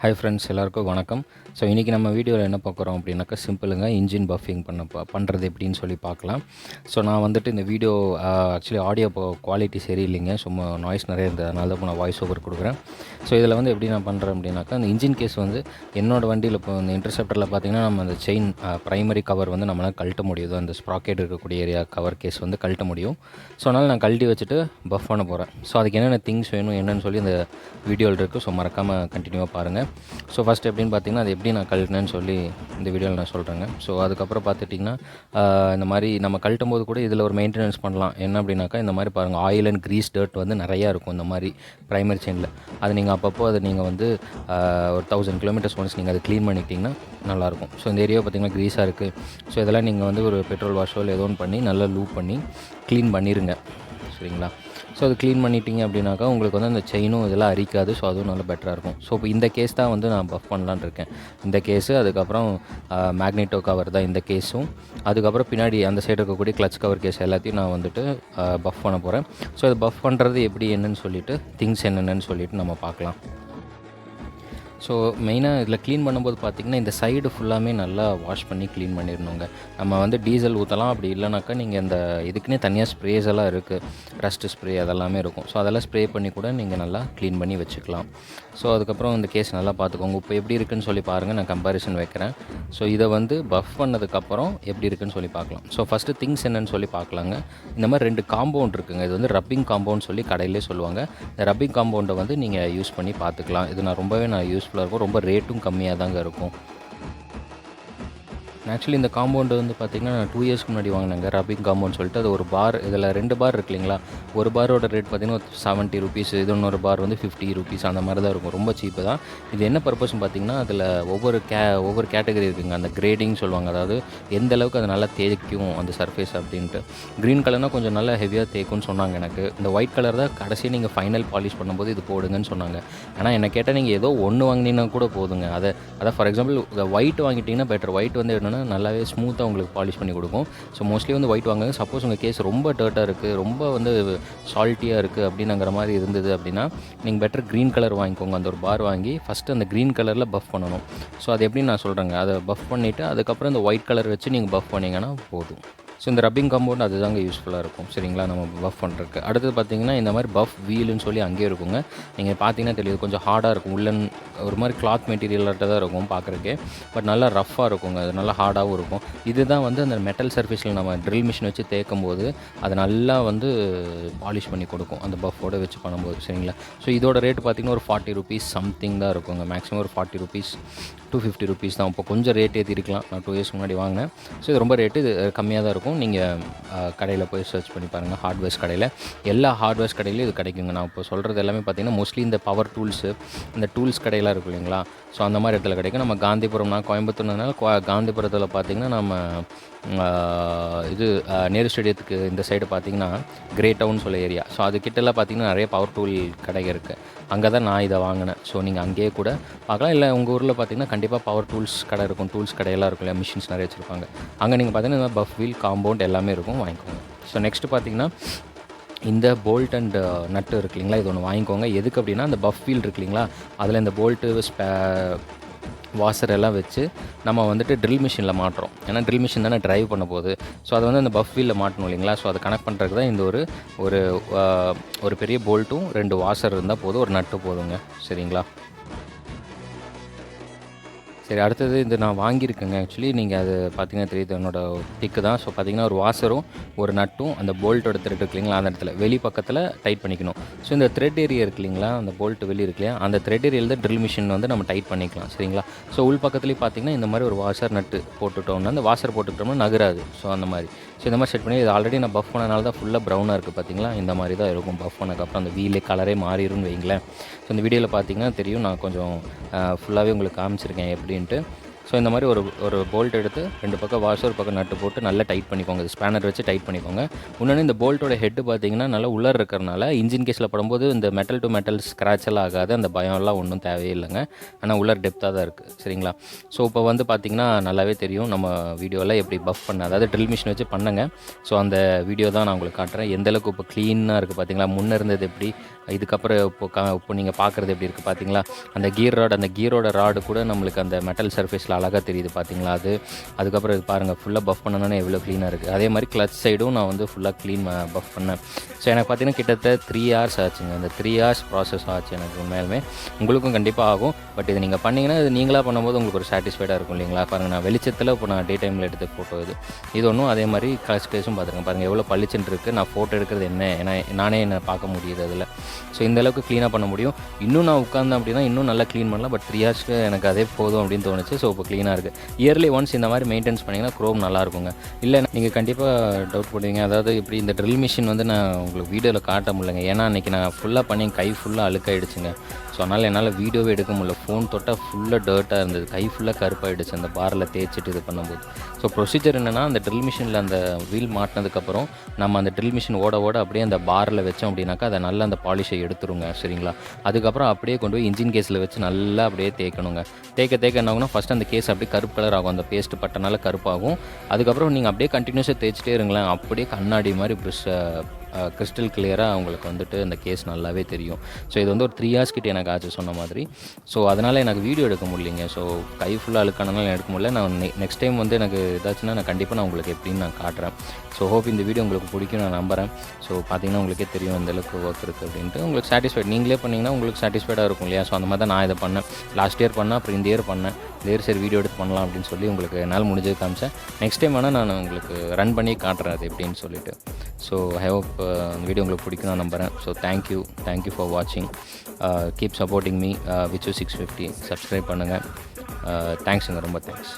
Hi friends, எல்லாருக்கும் வணக்கம். So இன்றைக்கி நம்ம வீடியோவில் என்ன பார்க்குறோம் அப்படின்னாக்கா, சிம்பிளுங்க இன்ஜின் பஃபிங் பண்ணுறது எப்படின்னு சொல்லி பார்க்கலாம். ஸோ நான் வந்துட்டு இந்த வீடியோ ஆக்சுவலி ஆடியோ குவாலிட்டி சரியில்லைங்க, சும்மா நாய்ஸ் நிறைய இருந்தது, அதனால தான் இப்போ நான் வாய்ஸ் ஓவர் கொடுக்குறேன். ஸோ இதில் வந்து எப்படி நான் பண்ணுறேன் அப்படின்னாக்கா, அந்த இன்ஜின் கேஸ் வந்து என்னோடய வண்டியில் இப்போ இந்த இன்டர்செப்டரில் பார்த்திங்கன்னா நம்ம அந்த செயின் ப்ரைமரி கவர் வந்து நம்மளால் கழட்ட முடியுது, அந்த ஸ்ப்ராக்கெட் இருக்கக்கூடிய ஏரியா கவர் கேஸ் வந்து கழட்ட முடியும். ஸோ அதனால் நான் கழட்டி வச்சுட்டு பஃப் பண்ண போகிறேன். ஸோ அதுக்கு என்னென்ன திங்ஸ் வேணும் என்னென்னு சொல்லி இந்த வீடியோவில் இருக்குது. ஸோ மறக்காமல் கண்டினியூவாக பாருங்கள். ஸோ ஃபஸ்ட் எப்படின்னு பார்த்தீங்கன்னா, அது எப்படி நான் கழட்டினேன்னு சொல்லி இந்த வீடியோவில் நான் சொல்கிறேங்க. ஸோ அதுக்கப்புறம் பார்த்துட்டிங்கன்னா, இந்த மாதிரி நம்ம கழட்டும் போது கூட இதில் ஒரு மெயின்டெனன்ஸ் பண்ணலாம். என்ன அப்படின்னாக்கா, இந்த மாதிரி பாருங்கள், ஆயில் அண்ட் க்ரீஸ் டர்ட் வந்து நிறையா இருக்கும் இந்த மாதிரி ப்ரைமரி செயினில். அது நீங்கள் அப்பப்போ அதை நீங்கள் வந்து ஒரு 1000 கிலோமீட்டர்ஸ் ஒன்ஸ் நீங்கள் அதை க்ளீன் பண்ணிக்கிட்டிங்கன்னா நல்லாயிருக்கும். ஸோ இந்த ஏரியாவை பார்த்திங்கன்னா க்ரீஸாக இருக்குது. ஸோ இதெல்லாம் நீங்கள் வந்து ஒரு பெட்ரோல் வாஷோ இல்லை ஏதோ ஒன்று பண்ணி நல்லா லூப் பண்ணி க்ளீன் பண்ணிடுங்க, சரிங்களா? ஸோ அது க்ளீன் பண்ணிட்டீங்க அப்படின்னாக்கா உங்களுக்கு வந்து அந்த செயினும் இதெல்லாம் அரிக்காது. ஸோ அதுவும் நல்லா பெட்டராக இருக்கும். ஸோ இப்போ இந்த கேஸ் தான் வந்து நான் பஃப் பண்ணலான்னு இருக்கேன். இந்த கேஸு, அதுக்கப்புறம் மேக்னெட்டோ கவர் தான் இந்த கேஸும், அதுக்கப்புறம் பின்னாடி அந்த சைடு இருக்கக்கூடிய கிளச் கவர் கேஸ் எல்லாத்தையும் நான் வந்துட்டு பஃப் பண்ண போகிறேன். ஸோ அது பஃப் பண்ணுறது எப்படி என்னன்னு சொல்லிவிட்டு திங்ஸ் என்னென்னு சொல்லிவிட்டு நம்ம பார்க்கலாம். ஸோ மெயினாக இதில் க்ளீன் பண்ணும்போது பார்த்திங்கன்னா, இந்த சைடு ஃபுல்லாமே நல்லா வாஷ் பண்ணி க்ளீன் பண்ணிடணுங்க. நம்ம வந்து டீசல் ஊற்றலாம், அப்படி இல்லைனாக்கா நீங்கள் இந்த இதுக்குன்னே தனியாக ஸ்ப்ரேஸ் எல்லாம் இருக்குது, ரஸ்ட்டு ஸ்ப்ரே அதெல்லாமே இருக்கும். ஸோ அதெல்லாம் ஸ்ப்ரே பண்ணி கூட நீங்கள் நல்லா க்ளீன் பண்ணி வச்சுக்கலாம். ஸோ அதுக்கப்புறம் இந்த கேஸ் நல்லா பார்த்துக்கோங்க. இப்போ எப்படி இருக்குதுன்னு சொல்லி பாருங்கள், நான் கம்பேரிசன் வைக்கிறேன். ஸோ இதை வந்து பஃப் பண்ணதுக்கப்புறம் எப்படி இருக்குதுன்னு சொல்லி பார்க்கலாம். ஸோ ஃபஸ்ட்டு திங்ஸ் என்னென்னு சொல்லி பார்க்கலாங்க. இந்த மாதிரி 2 காம்பவுண்ட் இருக்குதுங்க. இது வந்து ரப்பிங் காம்பவுண்ட் சொல்லி கடையிலே சொல்லுவாங்க. இந்த ரப்பிங் காம்பவுண்டை வந்து நீங்கள் யூஸ் பண்ணி பார்த்துக்கலாம். இது நான் யூஸ்ஃபுல்லாக இருக்கும். ரொம்ப ரேட்டும் கம்மியாக தாங்க இருக்கும். ஆக்சுவலி இந்த காம்பவுண்டு வந்து பார்த்திங்கன்னா, நான் 2 இயர்ஸ்க்கு முன்னாடி வாங்கினேங்க, ரப்பிங் காம்பவுண்ட் சொல்லிட்டு. அது ஒரு பார், இதில் 2 பார் இருக்கு இல்லைங்களா, ஒரு பாரோட ரேட் பார்த்திங்கன்னா ₹70, இது இன்னொரு பார் வந்து ₹50 அந்த மாதிரி தான் இருக்கும். ரொம்ப சீப்பு தான். இது என்ன பர்பஸ்ன்னு பார்த்திங்கன்னா, அதில் ஒவ்வொரு கேட்டகரி இருக்குதுங்க. அந்த கிரேடிங் சொல்லுவாங்க, அதாவது எந்த அளவுக்கு அது நல்லா தேய்க்கும் அந்த சர்ஃபேஸ் அப்படின்ட்டு. க்ரீன் கலர்னால் கொஞ்சம் நல்லா ஹெவியாக தேய்க்கும்னு சொன்னாங்க எனக்கு. இந்த ஒயிட் கலர் தான் கடைசியாக நீங்கள் ஃபைனல் பாலிஷ் பண்ணும்போது இது போடுங்கன்னு சொன்னாங்க. ஆனால் என்னை கேட்டால் நீங்கள் ஏதோ ஒன்று வாங்கினீங்கன்னா கூட போதுங்க. அதான் ஃபார் எக்ஸாம்பிள் ஒயிட் வாங்கிட்டிங்கன்னா பெட்டர். ஒயிட் வந்து என்னென்னா நல்லாவே ஸ்மூத்தாக உங்களுக்கு பாலிஷ் பண்ணி கொடுக்கும். ஸோ மோஸ்ட்லி வந்து ஒயிட் வாங்குங்க. சப்போஸ் உங்கள் கேஸ் ரொம்ப டர்ட்டாக இருக்குது, ரொம்ப வந்து சால்ட்டியாக இருக்குது அப்படிங்கிற மாதிரி இருந்தது அப்படின்னா, நீங்கள் பெட்டர் க்ரீன் கலர் வாங்கிக்கோங்க. அந்த ஒரு பார் வாங்கி ஃபஸ்ட்டு அந்த க்ரீன் கலரில் பஃப் பண்ணணும். ஸோ அது எப்படின்னு நான் சொல்கிறேங்க. அதை பஃப் பண்ணிவிட்டு அதுக்கப்புறம் இந்த ஒயிட் கலர் வச்சு நீங்கள் பஃப் பண்ணிங்கன்னா போதும். ஸோ இந்த ரப்பிங் காம்பவுண்ட் அதுதாங்க யூஸ்ஃபுல்லாக இருக்கும், சரிங்களா, நம்ம பஃப் பண்ணுறதுக்கு. அடுத்தது பார்த்திங்கன்னா, இந்த மாதிரி பஃப் வீலுன்னு சொல்லி அங்கேயே இருக்குங்க. நீங்கள் பார்த்தீங்கன்னா தெரியுது, கொஞ்சம் ஹார்டாக இருக்கும். உள்ளன் ஒரு மாதிரி கிளாத் மெட்டீரியலாட்ட தான் இருக்கும் பார்க்குறக்கே, பட் நல்லா ரஃப்பாக இருக்குங்க. அது நல்லா ஹார்டாகவும் இருக்கும். இதுதான் வந்து அந்த மெட்டல் சர்ஃபேஸில் நம்ம ட்ரில் மிஷின் வச்சு தேய்க்கும் போது அதை நல்லா வந்து பாலிஷ் பண்ணி கொடுக்கும், அந்த பஃபோடு வச்சு பண்ணும்போது, சரிங்களா. ஸோ இதோட ரேட் பார்த்திங்கன்னா ஒரு ₹40 சம்திங் தான் இருக்குங்க. மேக்ஸிமம் ஒரு ₹40 to ₹50 தான். இப்போ கொஞ்சம் ரேட் ஏற்றிருக்கலாம். நான் 2 இயர்ஸ்க்கு முன்னாடி வாங்கினேன். ஸோ இது ரொம்ப ரேட்டு இது கம்மியாக தான் இருக்கும். நீங்கள் கடையில் போய் சர்ச் பண்ணி பாருங்கள். ஹார்ட்வேர்ஸ் கடையில், எல்லா ஹார்ட்வேர்ஸ் கடையிலையும் இது கிடைக்குங்க. நான் இப்போ சொல்கிறது எல்லாமே பார்த்திங்கன்னா மோஸ்ட்லி இந்த பவர் டூல்ஸு, இந்த டூல்ஸ் கடையெல்லாம் இருக்கும் இல்லைங்களா, ஸோ அந்த மாதிரி இடத்துல கிடைக்கும். நம்ம காந்திபுரம்னா கோயம்புத்தூர்னால காந்திபுரத்தில் பார்த்திங்கன்னா நம்ம நேரு ஸ்டேடியத்துக்கு இந்த சைடு பார்த்திங்கன்னா கிரே டவுன் சொல்ல ஏரியா. ஸோ அதுக்கிட்டலாம் பார்த்திங்கன்னா நிறைய பவர் டூல் கடைகள் இருக்குது. அங்கே தான் நான் இதை வாங்கினேன். ஸோ நீங்கள் அங்கேயே கூட பார்க்கலாம். இல்லை உங்கள் ஊரில் பார்த்திங்கன்னா கண்டிப்பாக பவர் டூல்ஸ் கடை இருக்கும், டூல்ஸ் கடையெல்லாம் இருக்கும் இல்லையா, மிஷின்ஸ் நிறைய வச்சுருப்பாங்க. அங்கே நீங்கள் பார்த்திங்கன்னா இந்த பஃப் வீல் காம்பவுண்ட் எல்லாமே இருக்கும், வாங்கிக்கோங்க. ஸோ நெக்ஸ்ட்டு பார்த்திங்கன்னா, இந்த போல்ட் அண்ட் நட்டு இருக்கு இல்லைங்களா, இது ஒன்று வாங்கிக்கோங்க. எதுக்கு அப்படின்னா, அந்த பஃப் வீல் இருக்கு இல்லைங்களா, அதில் இந்த போல்ட்டு வாஷர் எல்லாம் வச்சு நம்ம வந்துட்டு ட்ரில் மிஷினில் மாட்டுறோம். ஏன்னா ட்ரில் மிஷின் தானே ட்ரைவ் பண்ண போகுது. ஸோ அதை வந்து அந்த பஃப் வீலில் மாட்டணும் இல்லைங்களா. ஸோ அதை கனெக்ட் பண்ணுறதுக்கு தான் இந்த ஒரு பெரிய போல்ட்டும் 2 வாஷர் இருந்தால் போதும், ஒரு நட்டு போதுங்க, சரிங்களா. சரி, அடுத்தது இது நான் வாங்கியிருக்கேங்க. ஆக்சுவலி நீங்கள் அது பார்த்தீங்கன்னா தெரியுது, என்னோடய திக்கு தான். ஸோ பார்த்தீங்கன்னா ஒரு வாஷரும் ஒரு நட்டும் அந்த போல்ட்டோட த்ரெட் இருக்கு இல்லைங்களா, அந்த இடத்துல வெளி பக்கத்தில் டைட் பண்ணிக்கணும். ஸோ இந்த த்ரெட் ஏரியா இருக்கு இல்லைங்களா, அந்த போல்ட்டு வெளியே இருக்கு இல்லையா, அந்த த்ரெட் ஏரியாவில் தான் ட்ரில் மிஷின் வந்து நம்ம டைட் பண்ணிக்கலாம், சரிங்களா. ஸோ உள் பக்கத்துலேயும் பார்த்தீங்கன்னா இந்த மாதிரி ஒரு வாஷர் நட்டு போட்டுட்டோம்னா, அந்த வாஷர் போட்டுக்கிட்டோம்னா நகராது. ஸோ அந்த மாதிரி இந்த மாதிரி செட் பண்ணி, இது ஆல்ரெடி நான் பஃப் பண்ணனால தான் ஃபுல்லாக ப்ரௌனாக இருக்குது பார்த்தீங்களா. இந்த மாதிரி தான் இருக்கும் பஃப் பண்ணதுக்கப்புறம். அந்த வீலே கலரே மாறிடும்னு வைங்களேன். ஸோ இந்த வீடியோவில் பார்த்தீங்கன்னா தெரியும், நான் கொஞ்சம் ஃபுல்லாகவே உங்களுக்கு காமிச்சிருக்கேன் எப்படின்ட்டு. ஸோ இந்த மாதிரி ஒரு போல்ட் எடுத்து 2 பக்கம் வாஷர் ஒரு பக்கம் நட்டு போட்டு நல்லா டைட் பண்ணிக்கோங்க. இது ஸ்பேனர் வச்சு டைட் பண்ணிக்கோங்க. இன்னொன்று இந்த போல்ட்டோட ஹெட்டு பார்த்தீங்கன்னா நல்லா உள்ளே இருக்கிறனால இன்ஜின் கேஸில் படும்போது இந்த மெட்டல் டு மெட்டல் ஸ்க்ராட்ச் எல்லாம் ஆகாது. அந்த பயம்லாம் ஒன்றும் தேவையே இல்லைங்க. ஆனால் உள்ளே டெப்த்தாக தான் இருக்குது. சரிங்களா? ஸோ இப்போ வந்து பார்த்திங்கன்னா நல்லாவே தெரியும் நம்ம வீடியோவில் எப்படி பஃப் பண்ண, அதாவது ட்ரில் மிஷின் வச்சு பண்ணுங்க. ஸோ அந்த வீடியோ தான் நான் உங்களுக்கு காட்டுறேன். எந்தளவுக்கு இப்போ க்ளீனாக இருக்குது பார்த்தீங்களா? முன்னே இருந்தது எப்படி, இதுக்கப்புறம் இப்போ நீங்கள் பார்க்குறது எப்படி இருக்குது பார்த்தீங்களா? அந்த கீரோட ராடு கூட நம்மளுக்கு அந்த மெட்டல் சர்ஃபேஸில் அழகாக தெரியுது பார்த்தீங்களா? அதுக்கப்புறம் இது பாருங்கள், ஃபுல்லாக பஃப் பண்ணணுன்னு எவ்வளோ க்ளீனாக இருக்குது. அதே மாதிரி கிளச் சைடும் நான் வந்து ஃபுல்லாக க்ளீன் பஃப் பண்ணேன். ஸோ எனக்கு பார்த்தீங்கன்னா கிட்டத்தட்ட 3 hours ஆச்சுங்க. அந்த 3 hours ப்ராசஸ் ஆச்சு எனக்கு. உண்மையாலுமே உங்களுக்கும் கண்டிப்பாக ஆகும். பட் இது நீங்கள் பண்ணிங்கன்னா இது நீங்களாக பண்ணும்போது உங்களுக்கு ஒரு சாட்டிஸ்ஃபைடாக இருக்கும் இல்லைங்களா? பாருங்கள், நான் வெளிச்சத்தில் இப்போ நான் டே டைமில் எடுத்த ஃபோட்டோ இது ஒன்றும். அதே மாதிரி கிளச் கேஸும் பார்த்துருங்க. பாருங்கள் எவ்வளோ பளிச்சுன்னு இருக்குது. நான் ஃபோட்டோ எடுக்கிறது என்ன, ஏன்னா நானே என்னை பார்க்க முடியுது அதில். ஸோ இந்தளவுக்கு க்ளீனாக பண்ண முடியும். இன்னும் நான் உட்காந்தேன் அப்படின்னா இன்னும் நல்லா க்ளீன் பண்ணலாம். பட் 3 hours எனக்கு அதே போதும் அப்படின்னு தோணுச்சு. ஸோ இப்போ க்ளீனாக இருக்குது. இயர்லி ஒன்ஸ் இந்த மாதிரி மெயின்டைன்ஸ் பண்ணிங்கன்னா க்ரோம் நல்லாயிருக்குங்க. இல்லை நீங்கள் கண்டிப்பாக டவுட் பண்ணுவீங்க, அதாவது இப்படி இந்த ட்ரில் மிஷின் வந்து நான் உங்களுக்கு வீடியோவில் காட்ட முடியலைங்க. ஏன்னா அன்றைக்கி நான் ஃபுல்லாக பண்ணி கை ஃபுல்லாக அழுக்காயிடுச்சுங்க. ஸோ அதனால் என்னால் வீடியோவே எடுக்க முடியல. ஃபோன் தொட்டால் ஃபுல்லாக டர்ட்டாக இருந்தது. கை ஃபுல்லாக கருப்பாயிடுச்சு அந்த பாரில் தேய்ச்சிட்டு இது பண்ணும்போது. ஸோ ப்ரொசீஜர் என்னென்னா, அந்த ட்ரில் மிஷினில் அந்த வீல் மாட்டினதுக்கப்புறம் நம்ம அந்த ட்ரில் மிஷின் ஓட அப்படியே அந்த பாரில் வச்சோம் அப்படின்னாக்கா அதை நல்லா அந்த பாலிஷை எடுத்துருங்க. சரிங்களா? அதுக்கப்புறம் அப்படியே கொண்டு போய் இன்ஜின் கேஸில் வச்சு நல்லா அப்படியே தேய்க்கணுங்க. தேய்க்க என்ன ஆகுனா, ஃபஸ்ட் அந்த கேஸ் அப்படியே கருப்பு கலர் ஆகும். அந்த பேஸ்ட்டு பட்டனால கருப்பாகும். அதுக்கப்புறம் நீங்கள் அப்படியே கண்டினியூஸாக தேய்ச்சிட்டே இருங்களேன். அப்படியே கண்ணாடி மாதிரி கிறிஸ்டல் கிளியராக உங்களுக்கு வந்துட்டு அந்த கேஸ் நல்லாவே தெரியும். ஸோ இது வந்து ஒரு 3 hours கிட்ட எனக்கு ஆச்சு சொன்ன மாதிரி. ஸோ அதனால் எனக்கு வீடியோ எடுக்க முடியலைங்க. ஸோ கை ஃபுல்லாக அழுக்கானனால எடுக்க முடியல. நான் நெக்ஸ்ட் டைம் வந்து எனக்கு ஏதாச்சுன்னா நான் கண்டிப்பாக நான் உங்களுக்கு எப்படின்னு நான் காட்டுறேன். ஸோ ஹோப் இந்த வீடியோ உங்களுக்கு பிடிக்கும் நான் நம்புகிறேன். ஸோ பார்த்தீங்கன்னா உங்களுக்கே தெரியும் எந்தளவுக்கு ஒர்க் இருக்குது அப்படின்ட்டு. உங்களுக்கு சாட்டிஸ்ஃபைட் நீங்களே பண்ணிங்கன்னா உங்களுக்கு சாட்டிஸ்ஃபைடாக இருக்கும் இல்லையா? ஸோ அந்த மாதிரி தான் நான் இதை பண்ணேன். லாஸ்ட் இயர் பண்ணேன், அப்புறம் இந்த இயர் பண்ணேன். சரி வீடியோ எடுத்து பண்ணலாம் அப்படின்னு சொல்லி உங்களுக்கு என்னால் முடிஞ்சது காமிச்சேன். நெக்ஸ்ட் டைம் வேணால் நான் உங்களுக்கு ரன் பண்ணி காட்டுறேன் அது எப்படின்னு சொல்லிட்டு. ஸோ ஐ ஹோப் இந்த வீடியோ உங்களுக்கு பிடிக்கும் நான் நம்புகிறேன். ஸோ தேங்க்யூ ஃபார் வாட்சிங். Keep supporting me. விச்சு 650 சப்ஸ்கிரைப் பண்ணுங்கள். தேங்க்ஸுங்க, ரொம்ப தேங்க்ஸ்.